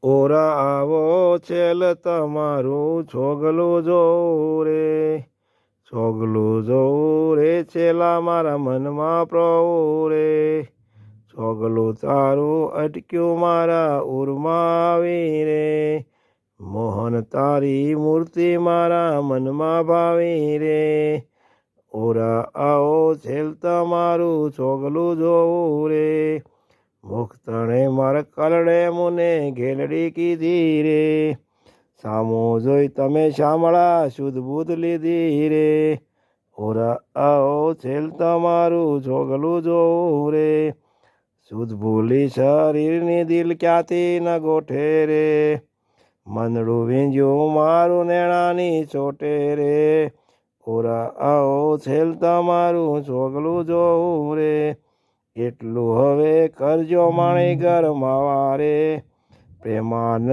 ઓરા આવો છેલ તમારું છોગલું જોઉં રે, છોગલું જોઉં રે છેલા મારા મનમાં પ્રભુ રે, છોગલું તારું અટક્યું મારા ઉરમાં આવી રે, મોહન તારી મૂર્તિ મારા મનમાં ભાવી રે, ઓરા આવો છેલ તમારું છોગલું જોઉં રે, મુક્તણે માર કલડે મુને ઘેલડી કીધી રે, સામું જોઈ તમે શામળા શુદ્ધ બુદ્ધ લીધી રે, ઓરા આવો છેલ તમારું છોગલું જોઉં રે, શુદ્ધ ભૂલી શરીરની દિલ ક્યાંથી ન ગોઠે રે, મનડું વીંજ્યું મારું નેણાની ચોટે રે, ઓરા આવો છેલ તમારું છોગલું જોઉં રે, એટલું હવે કરજો માણી ગરમાવા રે, પ્રેમાનંદ